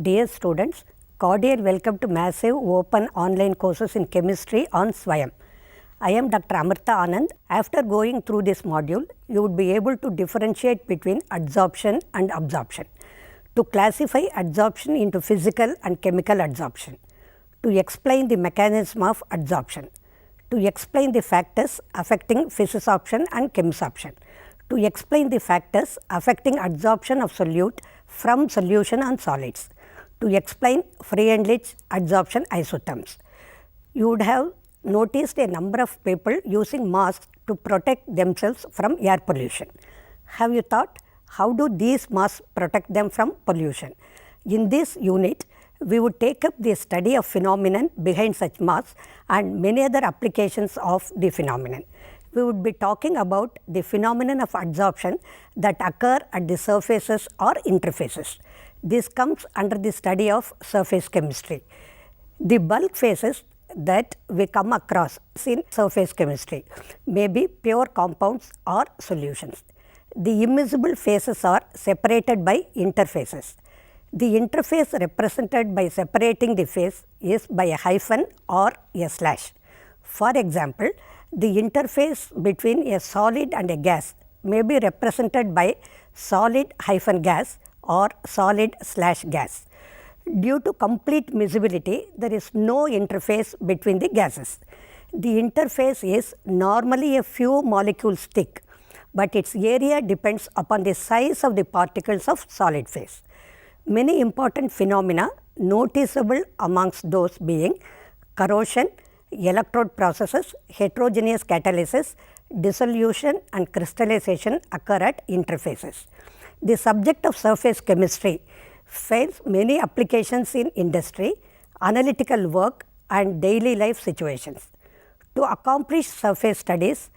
Dear students, cordial welcome to massive open online courses in chemistry on SWAYAM. I am Dr. Amrita Anand. After going through this module, you would be able to differentiate between adsorption and absorption, to classify adsorption into physical and chemical adsorption, to explain the mechanism of adsorption, to explain the factors affecting physisorption and chemisorption, to explain the factors affecting adsorption of solute from solution on solids, to explain Free-Enriched adsorption isotherms. You would have noticed a number of people using masks to protect themselves from air pollution. Have you thought, how do these masks protect them from pollution? In this unit, we would take up the study of phenomenon behind such masks and many other applications of the phenomenon. We would be talking about the phenomenon of adsorption that occur at the surfaces or interfaces. This comes under the study of surface chemistry. The bulk phases that we come across in surface chemistry may be pure compounds or solutions. The immiscible phases are separated by interfaces. The interface represented by separating the phase is by a hyphen or a slash. For example, the interface between a solid and a gas may be represented by solid-gas or solid/gas. Due to complete miscibility, there is no interface between the gases. The interface is normally a few molecules thick, but its area depends upon the size of the particles of solid phase. Many important phenomena noticeable amongst those being corrosion, electrode processes, heterogeneous catalysis, dissolution and crystallization occur at interfaces. The subject of surface chemistry finds many applications in industry, analytical work and daily life situations. To accomplish surface studies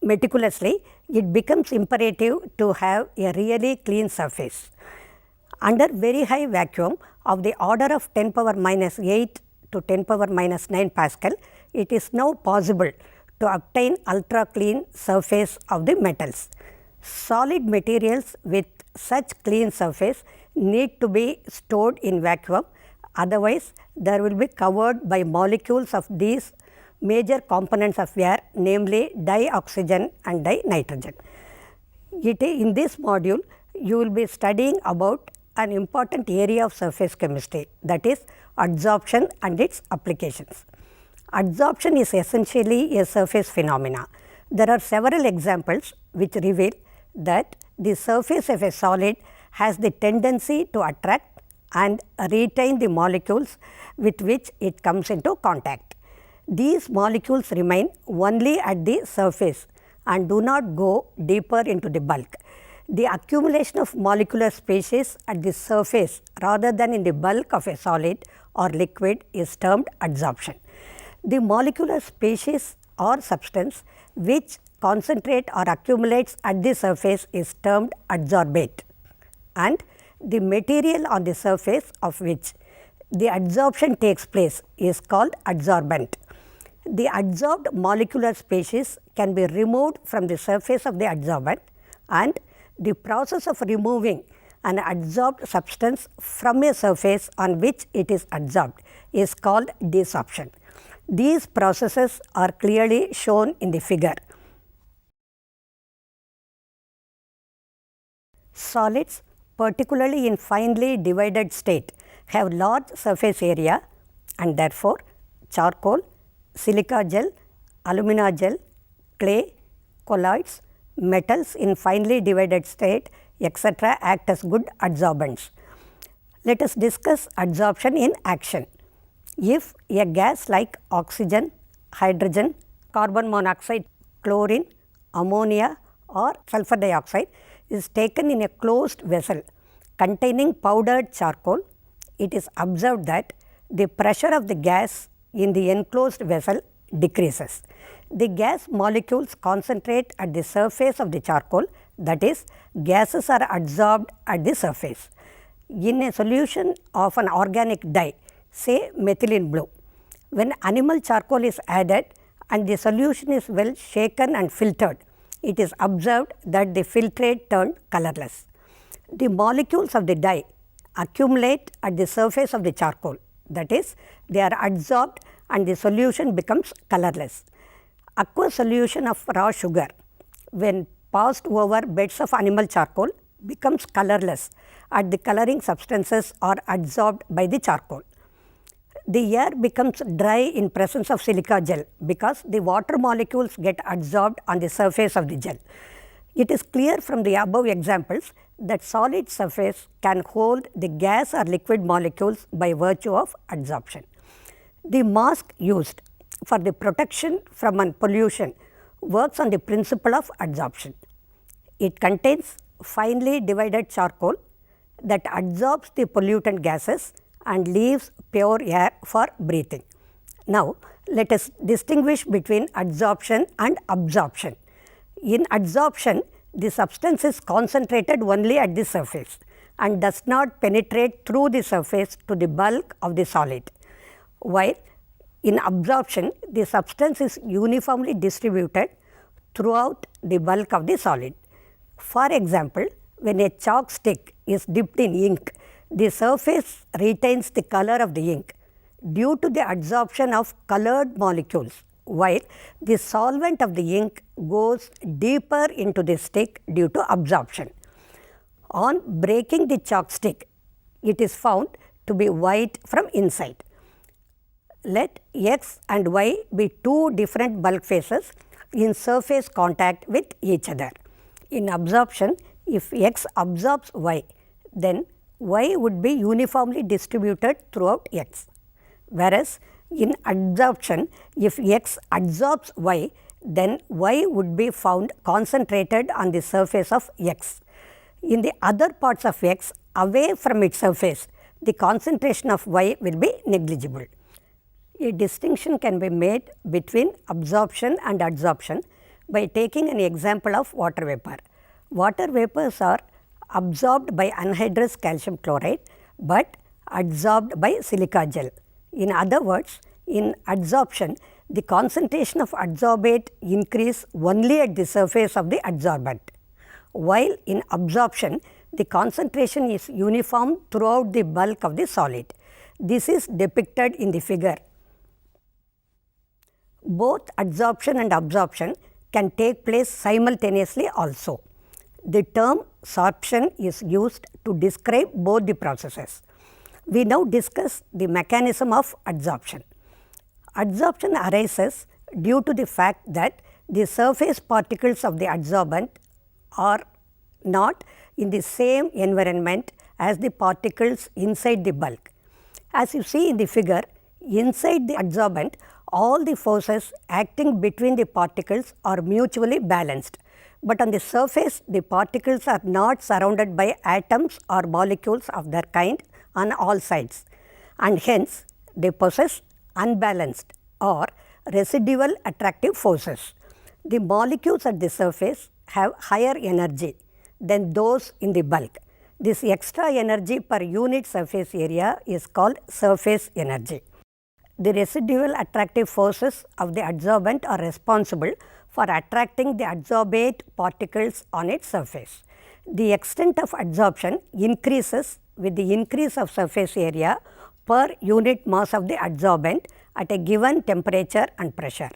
meticulously, it becomes imperative to have a really clean surface. Under very high vacuum of the order of 10 power minus 8 to 10 power minus 9 Pascal, it is now possible to obtain ultra clean surface of the metals. Solid materials with such clean surface need to be stored in vacuum, otherwise there will be covered by molecules of these major components of air, namely dioxygen and dinitrogen. In this module, you will be studying about an important area of surface chemistry, that is adsorption and its applications. Adsorption is essentially a surface phenomena. There are several examples which reveal that the surface of a solid has the tendency to attract and retain the molecules with which it comes into contact. These molecules remain only at the surface and do not go deeper into the bulk. The accumulation of molecular species at the surface rather than in the bulk of a solid or liquid is termed adsorption. The molecular species or substance which concentrate or accumulates at the surface is termed adsorbate, and the material on the surface of which the adsorption takes place is called adsorbent. The adsorbed molecular species can be removed from the surface of the adsorbent, and the process of removing an adsorbed substance from a surface on which it is adsorbed is called desorption. These processes are clearly shown in the figure. Solids, particularly in finely divided state, have large surface area and therefore charcoal, silica gel, alumina gel, clay, colloids, metals in finely divided state, etc. act as good adsorbents. Let us discuss adsorption in action. If a gas like oxygen, hydrogen, carbon monoxide, chlorine, ammonia or sulfur dioxide is taken in a closed vessel containing powdered charcoal, it is observed that the pressure of the gas in the enclosed vessel decreases. The gas molecules concentrate at the surface of the charcoal, that is, gases are adsorbed at the surface. In a solution of an organic dye, say methylene blue, when animal charcoal is added and the solution is well shaken and filtered, it is observed that the filtrate turned colorless. The molecules of the dye accumulate at the surface of the charcoal. That is, they are adsorbed and the solution becomes colorless. Aqueous solution of raw sugar, when passed over beds of animal charcoal, becomes colorless as the coloring substances are adsorbed by the charcoal. The air becomes dry in presence of silica gel because the water molecules get adsorbed on the surface of the gel. It is clear from the above examples that solid surface can hold the gas or liquid molecules by virtue of adsorption. The mask used for the protection from pollution works on the principle of adsorption. It contains finely divided charcoal that adsorbs the pollutant gases and leaves pure air for breathing. Now, let us distinguish between adsorption and absorption. In adsorption, the substance is concentrated only at the surface and does not penetrate through the surface to the bulk of the solid, while in absorption, the substance is uniformly distributed throughout the bulk of the solid. For example, when a chalk stick is dipped in ink, the surface retains the color of the ink due to the adsorption of colored molecules, while the solvent of the ink goes deeper into the stick due to absorption. On breaking the chalk stick, it is found to be white from inside. Let X and Y be two different bulk phases in surface contact with each other. In absorption, if X absorbs Y, then Y would be uniformly distributed throughout X. Whereas, in adsorption, if X adsorbs Y, then Y would be found concentrated on the surface of X. In the other parts of X, away from its surface, the concentration of Y will be negligible. A distinction can be made between absorption and adsorption by taking an example of water vapor. Water vapors are absorbed by anhydrous calcium chloride, but adsorbed by silica gel. In other words, in adsorption, the concentration of adsorbate increase only at the surface of the adsorbent, while in absorption, the concentration is uniform throughout the bulk of the solid. This is depicted in the figure. Both adsorption and absorption can take place simultaneously also. The term sorption is used to describe both the processes. We now discuss the mechanism of adsorption. Adsorption arises due to the fact that the surface particles of the adsorbent are not in the same environment as the particles inside the bulk. As you see in the figure, inside the adsorbent, all the forces acting between the particles are mutually balanced, but on the surface the particles are not surrounded by atoms or molecules of their kind on all sides, and hence they possess unbalanced or residual attractive forces. The molecules at the surface have higher energy than those in the bulk. This extra energy per unit surface area is called surface energy. The residual attractive forces of the adsorbent are responsible for attracting the adsorbate particles on its surface. The extent of adsorption increases with the increase of surface area per unit mass of the adsorbent at a given temperature and pressure.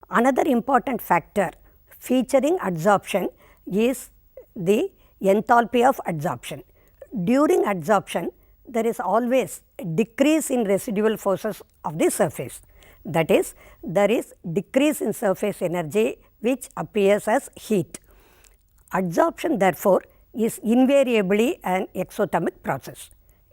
Another important factor featuring adsorption is the enthalpy of adsorption. During adsorption, there is always a decrease in residual forces of the surface. That is, there is decrease in surface energy which appears as heat. Adsorption therefore is invariably an exothermic process.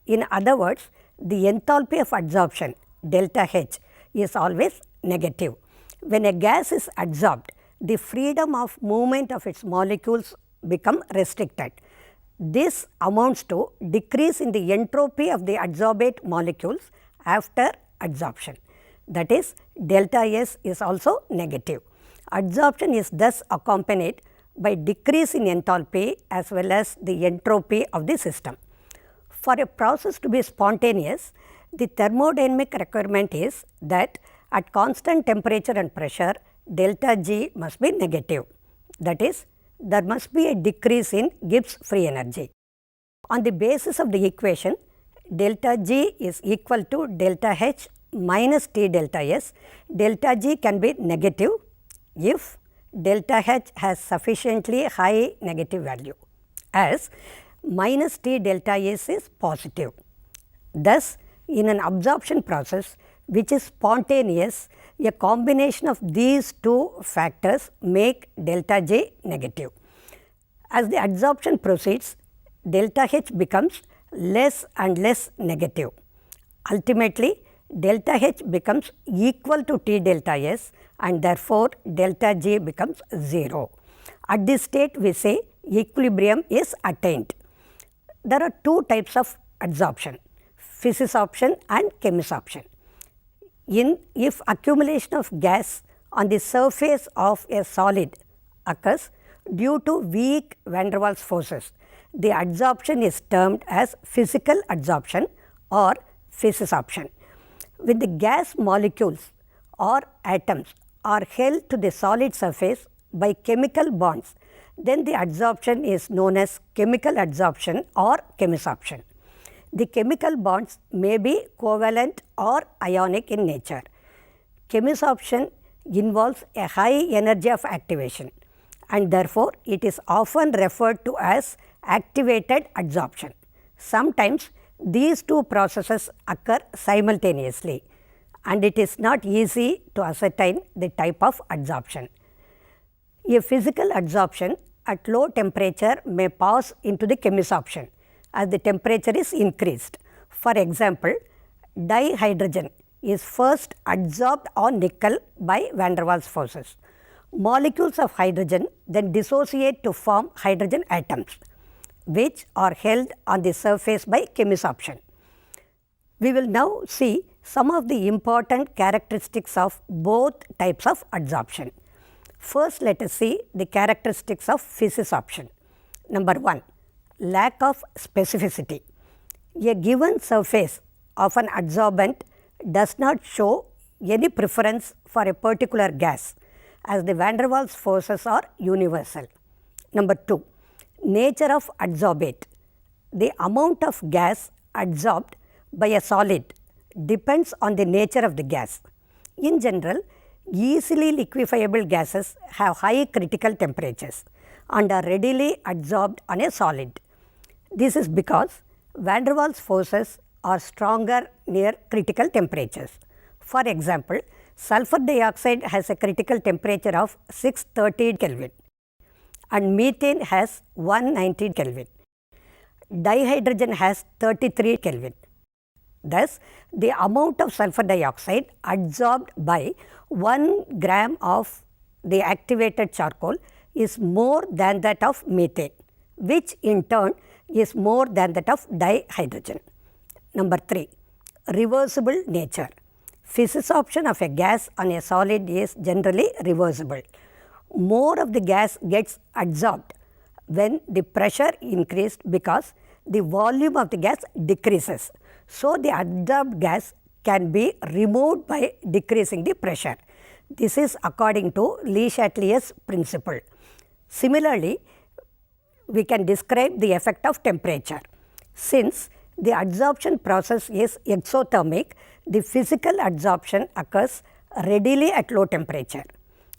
In other words, the enthalpy of adsorption delta H is always negative. When a gas is adsorbed, the freedom of movement of its molecules become restricted. This amounts to decrease in the entropy of the adsorbate molecules after adsorption. That is, delta S is also negative. Adsorption is thus accompanied by decrease in enthalpy as well as the entropy of the system. For a process to be spontaneous, the thermodynamic requirement is that at constant temperature and pressure, delta G must be negative. That is, there must be a decrease in Gibbs free energy. On the basis of the equation, delta G is equal to delta H minus T delta S. Delta G can be negative if delta H has sufficiently high negative value, as minus T delta S is positive. Thus, in an absorption process which is spontaneous, a combination of these two factors make delta J negative. As the adsorption proceeds, delta H becomes less and less negative. Ultimately, delta H becomes equal to T delta S, and therefore, delta G becomes 0. At this state, we say equilibrium is attained. There are two types of adsorption, physisorption and chemisorption. If accumulation of gas on the surface of a solid occurs due to weak van der Waals forces, the adsorption is termed as physical adsorption or physisorption. When the gas molecules or atoms are held to the solid surface by chemical bonds, then the adsorption is known as chemical adsorption or chemisorption. The chemical bonds may be covalent or ionic in nature. Chemisorption involves a high energy of activation, and therefore, it is often referred to as activated adsorption. Sometimes these two processes occur simultaneously, and it is not easy to ascertain the type of adsorption. A physical adsorption at low temperature may pass into the chemisorption as the temperature is increased. For example, dihydrogen is first adsorbed on nickel by van der Waals forces. Molecules of hydrogen then dissociate to form hydrogen atoms, which are held on the surface by chemisorption. We will now see some of the important characteristics of both types of adsorption. First, let us see the characteristics of physisorption. Number 1. Lack of specificity. A given surface of an adsorbent does not show any preference for a particular gas, as the van der Waals forces are universal. Number 2. Nature of adsorbate. The amount of gas adsorbed by a solid depends on the nature of the gas. In general, easily liquefiable gases have high critical temperatures and are readily adsorbed on a solid. This is because van der Waals forces are stronger near critical temperatures. For example, sulfur dioxide has a critical temperature of 630 Kelvin and methane has 190 Kelvin. Dihydrogen has 33 Kelvin. Thus, the amount of sulfur dioxide adsorbed by 1 gram of the activated charcoal is more than that of methane, which in turn is more than that of dihydrogen. Number 3. Reversible nature. Physisorption of a gas on a solid is generally reversible. More of the gas gets adsorbed when the pressure increased because the volume of the gas decreases. So, the adsorbed gas can be removed by decreasing the pressure. This is according to Le Chatelier's principle. Similarly, we can describe the effect of temperature. Since the adsorption process is exothermic, the physical adsorption occurs readily at low temperature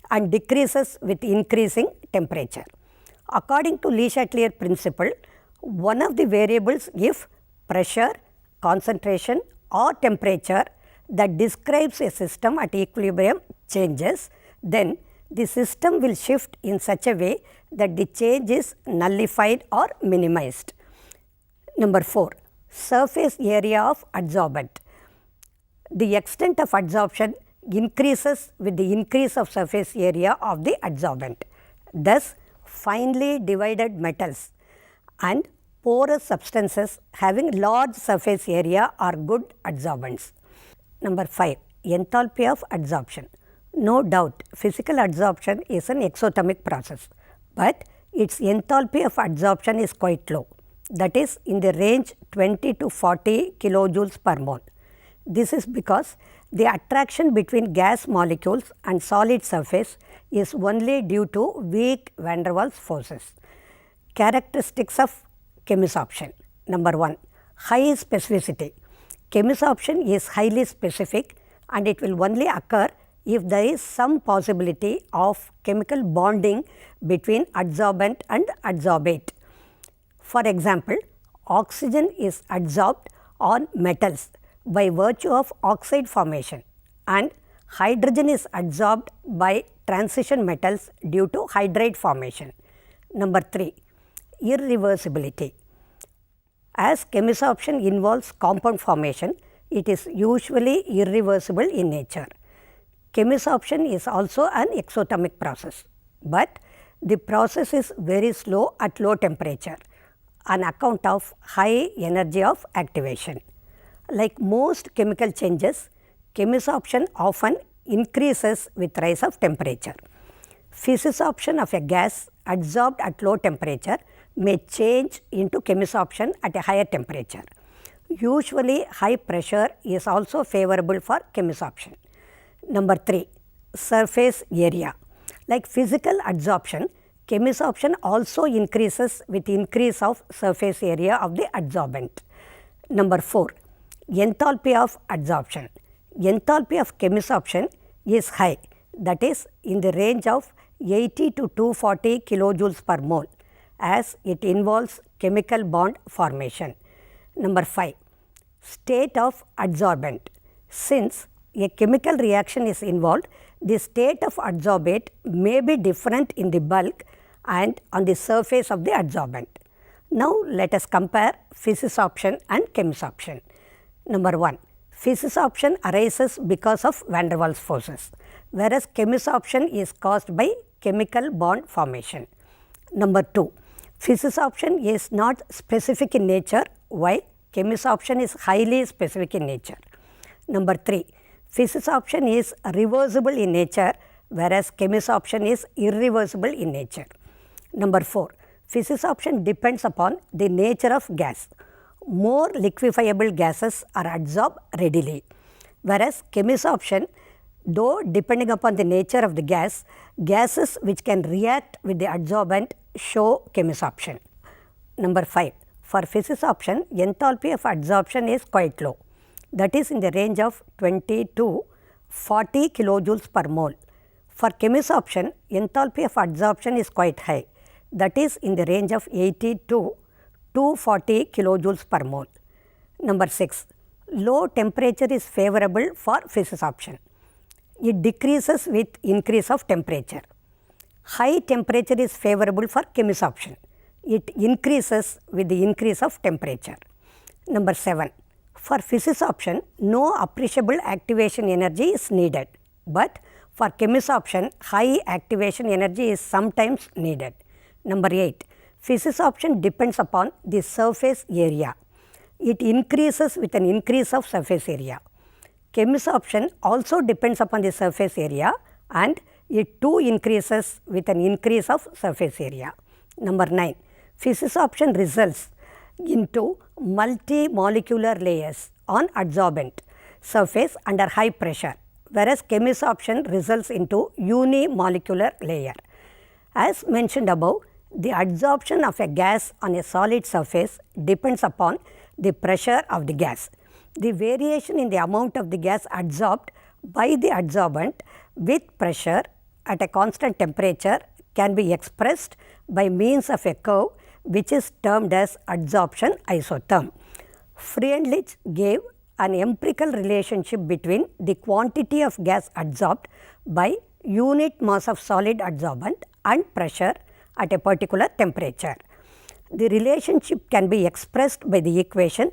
and decreases with increasing temperature. According to Le Chatelier's principle, one of the variables if pressure, concentration or temperature that describes a system at equilibrium changes, then the system will shift in such a way that the change is nullified or minimized. Number 4. Surface area of adsorbent. The extent of adsorption increases with the increase of surface area of the adsorbent. Thus, finely divided metals and porous substances having large surface area are good adsorbents. Number 5. Enthalpy of adsorption. No doubt, physical adsorption is an exothermic process, but its enthalpy of adsorption is quite low, that is in the range 20 to 40 kilojoules per mole. This is because the attraction between gas molecules and solid surface is only due to weak van der Waals forces. Characteristics of chemisorption. Number 1. High specificity. Chemisorption is highly specific and it will only occur if there is some possibility of chemical bonding between adsorbent and adsorbate. For example, oxygen is adsorbed on metals by virtue of oxide formation and hydrogen is adsorbed by transition metals due to hydride formation. Number 3. Irreversibility. As chemisorption involves compound formation, it is usually irreversible in nature. Chemisorption is also an exothermic process, but the process is very slow at low temperature on account of high energy of activation. Like most chemical changes, chemisorption often increases with rise of temperature. Physisorption of a gas adsorbed at low temperature may change into chemisorption at a higher temperature. Usually, high pressure is also favorable for chemisorption. Number 3. Surface area. Like physical adsorption, chemisorption also increases with increase of surface area of the adsorbent. Number 4. Enthalpy of adsorption. Enthalpy of chemisorption is high, that is in the range of 80 to 240 kilojoules per mole, as it involves chemical bond formation. Number 5. State of adsorbent. Since a chemical reaction is involved, the state of adsorbate may be different in the bulk and on the surface of the adsorbent. Now, let us compare physisorption and chemisorption. Number 1. Physisorption arises because of van der Waals forces, whereas chemisorption is caused by chemical bond formation. Number 2. Physisorption is not specific in nature, while chemisorption is highly specific in nature. Number 3. Physisorption is reversible in nature, whereas chemisorption is irreversible in nature. Number 4. Physisorption depends upon the nature of gas. More liquefiable gases are adsorbed readily, whereas chemisorption, though depending upon the nature of the gas, gases which can react with the adsorbent show chemisorption. Number 5. For physisorption, enthalpy of adsorption is quite low, that is in the range of 20 to 40 kilojoules per mole. For chemisorption, enthalpy of adsorption is quite high, that is in the range of 80 to 240 kilojoules per mole. Number 6. Low temperature is favorable for physisorption. It decreases with increase of temperature. High temperature is favorable for chemisorption. It increases with the increase of temperature. Number 7. For physisorption, no appreciable activation energy is needed, but for chemisorption, high activation energy is sometimes needed. Number 8. Physisorption depends upon the surface area. It increases with an increase of surface area. Chemisorption also depends upon the surface area and it too increases with an increase of surface area. Number 9. Physisorption results into multi-molecular layers on adsorbent surface under high pressure, whereas chemisorption results into unimolecular layer. As mentioned above, the adsorption of a gas on a solid surface depends upon the pressure of the gas. The variation in the amount of the gas adsorbed by the adsorbent with pressure at a constant temperature can be expressed by means of a curve which is termed as adsorption isotherm. Freundlich gave an empirical relationship between the quantity of gas adsorbed by unit mass of solid adsorbent and pressure at a particular temperature. The relationship can be expressed by the equation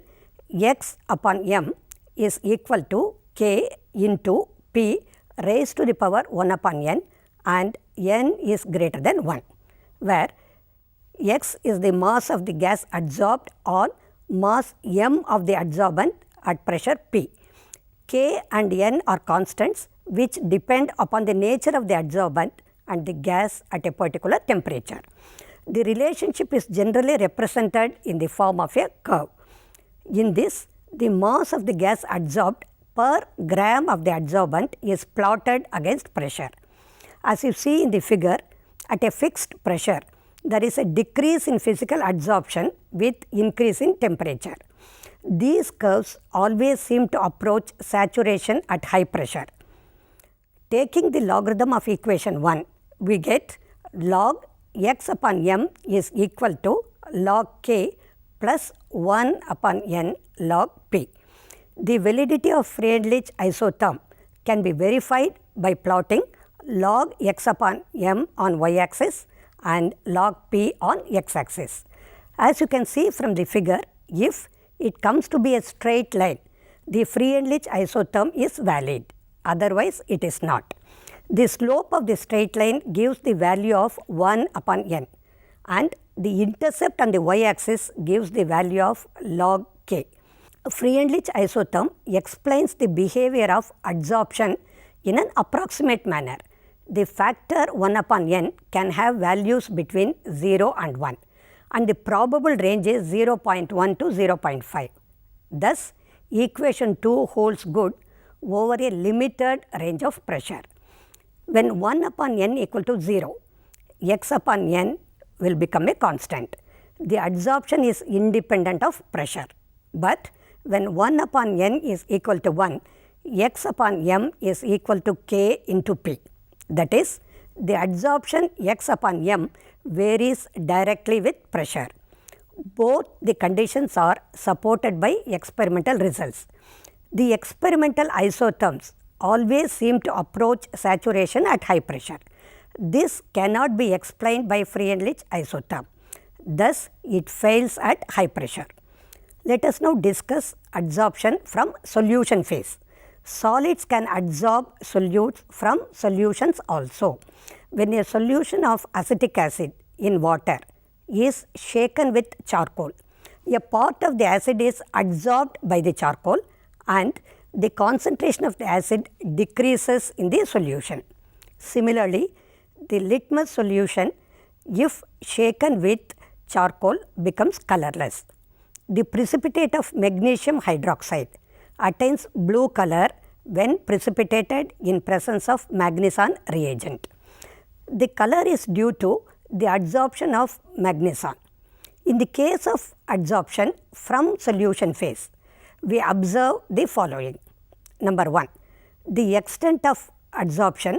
x upon m is equal to k into p raised to the power 1 upon n and n is greater than 1, where x is the mass of the gas adsorbed on mass m of the adsorbent at pressure p. K and n are constants which depend upon the nature of the adsorbent and the gas at a particular temperature. The relationship is generally represented in the form of a curve. In this, the mass of the gas adsorbed per gram of the adsorbent is plotted against pressure. As you see in the figure, at a fixed pressure, there is a decrease in physical adsorption with increase in temperature. These curves always seem to approach saturation at high pressure. Taking the logarithm of equation 1, we get log x upon m is equal to log k plus 1 upon n log p. The validity of Freundlich isotherm can be verified by plotting log x upon m on y axis and log p on x axis. As you can see from the figure, if it comes to be a straight line, the Freundlich isotherm is valid, otherwise it is not. The slope of the straight line gives the value of 1 upon n, and the intercept on the y axis gives the value of log k. Freundlich isotherm explains the behavior of adsorption in an approximate manner. The factor 1 upon n can have values between 0 and 1, and the probable range is 0.1 to 0.5. Thus, equation 2 holds good over a limited range of pressure. When 1 upon n equal to 0, x upon n will become a constant. The adsorption is independent of pressure, but when 1 upon n is equal to 1, x upon m is equal to k into p. That is, the adsorption x upon m varies directly with pressure. Both the conditions are supported by experimental results. The experimental isotherms always seem to approach saturation at high pressure. This cannot be explained by Freundlich isotherm. Thus, it fails at high pressure. Let us now discuss adsorption from solution phase. Solids can adsorb solutes from solutions also. When a solution of acetic acid in water is shaken with charcoal, a part of the acid is adsorbed by the charcoal and the concentration of the acid decreases in the solution. Similarly, the litmus solution, if shaken with charcoal, becomes colorless. The precipitate of magnesium hydroxide attains blue color when precipitated in presence of magnesium reagent. The color is due to the adsorption of magnesium. In the case of adsorption from solution phase, we observe the following. Number 1, the extent of adsorption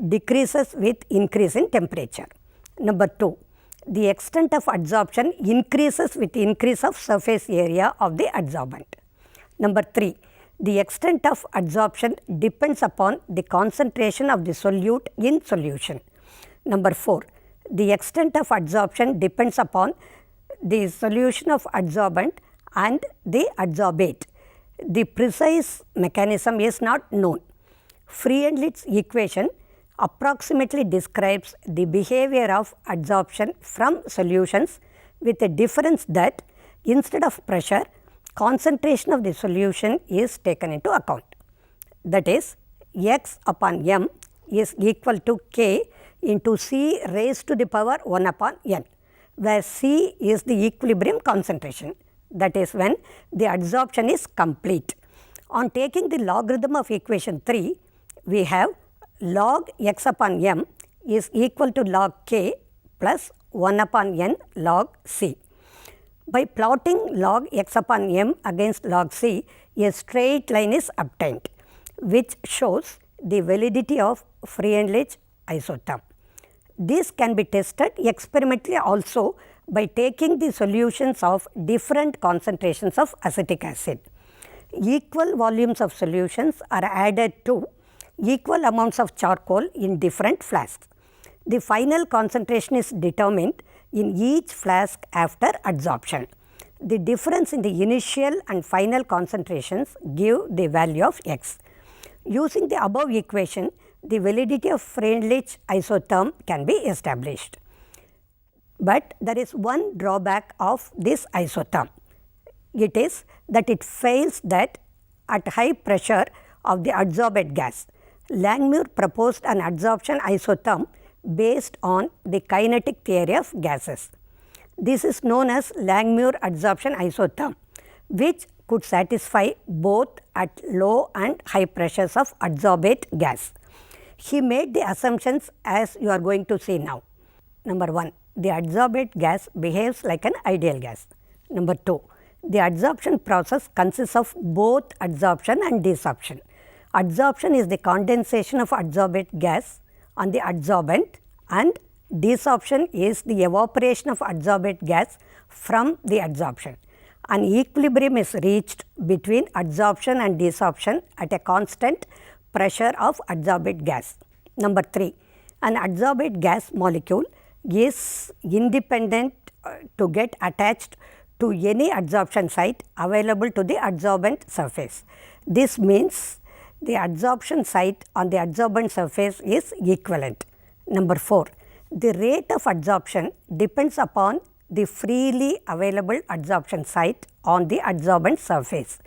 decreases with increase in temperature. Number 2, the extent of adsorption increases with increase of surface area of the adsorbent. Number 3, the extent of adsorption depends upon the concentration of the solute in solution. Number 4, the extent of adsorption depends upon the solution of adsorbent and the adsorbate. The precise mechanism is not known. Freundlich's equation approximately describes the behavior of adsorption from solutions with a difference that instead of pressure, concentration of the solution is taken into account. That is, x upon m is equal to k into c raised to the power 1 upon n, where c is the equilibrium concentration. That is when the adsorption is complete. On taking the logarithm of equation 3, we have log x upon m is equal to log k plus 1 upon n log c. By plotting log x upon m against log c, a straight line is obtained, which shows the validity of Freundlich isotherm. This can be tested experimentally also by taking the solutions of different concentrations of acetic acid. Equal volumes of solutions are added to equal amounts of charcoal in different flasks. The final concentration is determined in each flask after adsorption. The difference in the initial and final concentrations give the value of x. Using the above equation, the validity of Freundlich isotherm can be established. But there is one drawback of this isotherm. It is that it fails that at high pressure of the adsorbate gas. Langmuir proposed an adsorption isotherm based on the kinetic theory of gases. This is known as Langmuir adsorption isotherm, which could satisfy both at low and high pressures of adsorbate gas. He made the assumptions as you are going to see now. Number 1, the adsorbate gas behaves like an ideal gas. Number 2, the adsorption process consists of both adsorption and desorption. Adsorption is the condensation of adsorbate gas on the adsorbent, and desorption is the evaporation of adsorbate gas from the adsorption. An equilibrium is reached between adsorption and desorption at a constant pressure of adsorbate gas. Number 3, an adsorbate gas molecule is independent to get attached to any adsorption site available to the adsorbent surface. This means the adsorption site on the adsorbent surface is equivalent. Number 4, the rate of adsorption depends upon the freely available adsorption site on the adsorbent surface.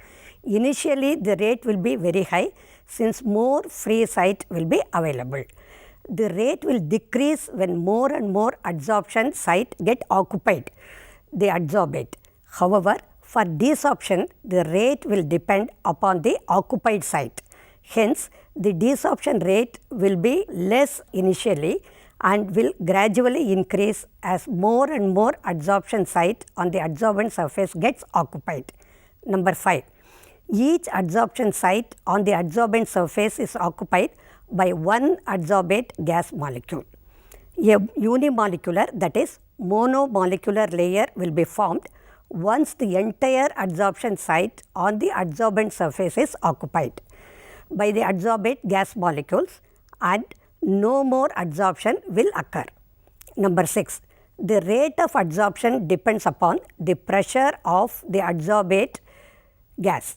Initially, the rate will be very high since more free site will be available. The rate will decrease when more and more adsorption site get occupied, the adsorbate. However, for desorption, the rate will depend upon the occupied site. Hence, the desorption rate will be less initially and will gradually increase as more and more adsorption site on the adsorbent surface gets occupied. Number 5, each adsorption site on the adsorbent surface is occupied by one adsorbate gas molecule. A unimolecular, that is monomolecular layer will be formed once the entire adsorption site on the adsorbent surface is occupied by the adsorbate gas molecules, and no more adsorption will occur. Number 6, the rate of adsorption depends upon the pressure of the adsorbate gas.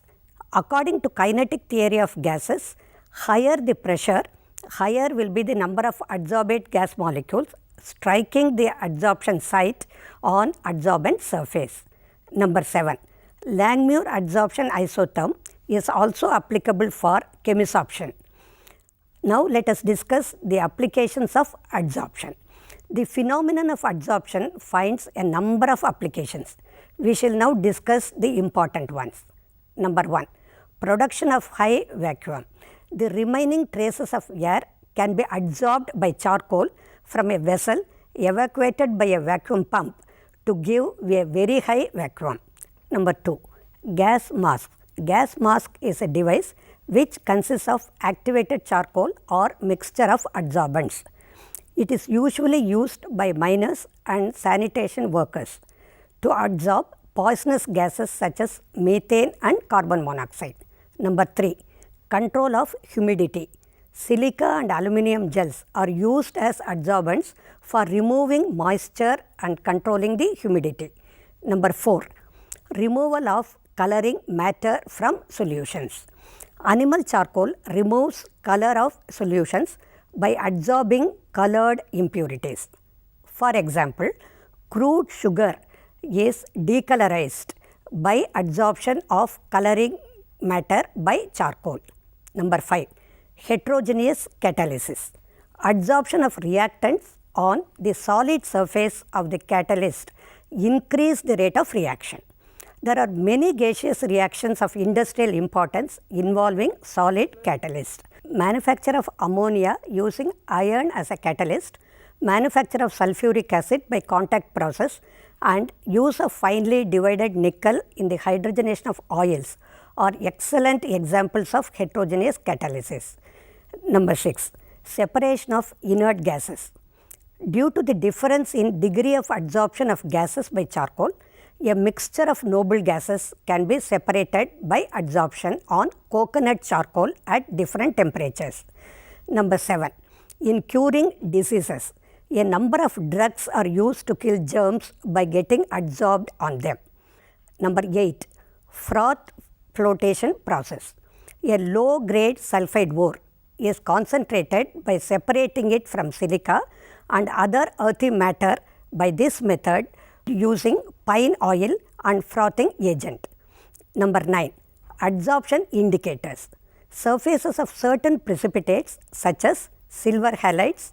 According to kinetic theory of gases, higher the pressure, higher will be the number of adsorbate gas molecules striking the adsorption site on adsorbent surface. Number 7, Langmuir adsorption isotherm is also applicable for chemisorption. Now, let us discuss the applications of adsorption. The phenomenon of adsorption finds a number of applications. We shall now discuss the important ones. Number 1, production of high vacuum. The remaining traces of air can be adsorbed by charcoal from a vessel evacuated by a vacuum pump to give a very high vacuum. Number 2, gas mask. Gas mask is a device which consists of activated charcoal or mixture of adsorbents. It is usually used by miners and sanitation workers to adsorb poisonous gases such as methane and carbon monoxide. Number 3, control of humidity. Silica and aluminum gels are used as adsorbents for removing moisture and controlling the humidity. Number 4, removal of coloring matter from solutions. Animal charcoal removes color of solutions by adsorbing colored impurities. For example, crude sugar is decolorized by adsorption of coloring matter by charcoal. Number 5, heterogeneous catalysis. Adsorption of reactants on the solid surface of the catalyst increase the rate of reaction. There are many gaseous reactions of industrial importance involving solid catalyst. Manufacture of ammonia using iron as a catalyst, manufacture of sulfuric acid by contact process, and use of finely divided nickel in the hydrogenation of oils are excellent examples of heterogeneous catalysis. Number 6, separation of inert gases. Due to the difference in degree of adsorption of gases by charcoal, a mixture of noble gases can be separated by adsorption on coconut charcoal at different temperatures. Number 7, in curing diseases, a number of drugs are used to kill germs by getting adsorbed on them. Number 8, froth flotation process. A low grade sulfide ore is concentrated by separating it from silica and other earthy matter by this method using pine oil and frothing agent. Number 9, adsorption indicators. Surfaces of certain precipitates such as silver halides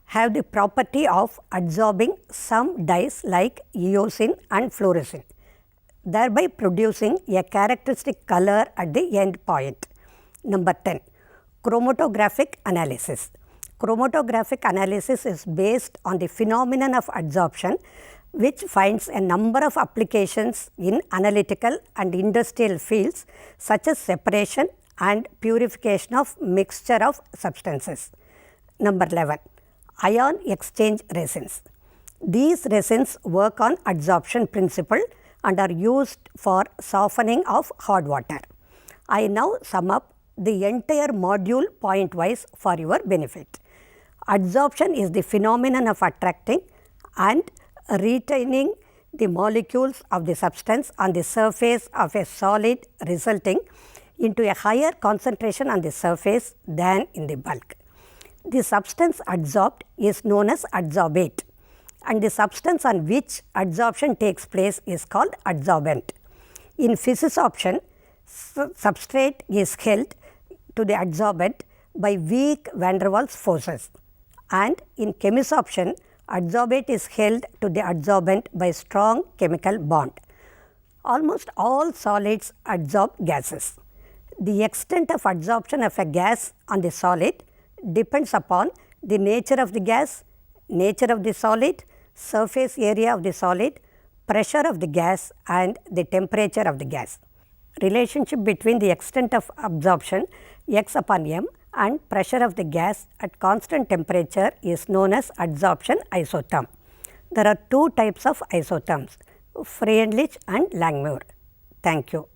have the property of adsorbing some dyes like eosin and fluorescein, thereby producing a characteristic color at the end point. Number 10, chromatographic analysis. Chromatographic analysis is based on the phenomenon of adsorption, which finds a number of applications in analytical and industrial fields such as separation and purification of mixture of substances. Number 11. Ion exchange resins. These resins work on adsorption principle and are used for softening of hot water. I now sum up the entire module point-wise for your benefit. Adsorption is the phenomenon of attracting and retaining the molecules of the substance on the surface of a solid, resulting into a higher concentration on the surface than in the bulk. The substance adsorbed is known as adsorbate, and the substance on which adsorption takes place is called adsorbent. In physisorption, substrate is held to the adsorbent by weak van der Waals forces, and in chemisorption, adsorbate is held to the adsorbent by strong chemical bond. Almost all solids adsorb gases. The extent of adsorption of a gas on the solid depends upon the nature of the gas, nature of the solid, surface area of the solid, pressure of the gas and the temperature of the gas. Relationship between the extent of absorption x upon m and pressure of the gas at constant temperature is known as adsorption isotherm. There are two types of isotherms, Freundlich and Langmuir. Thank you.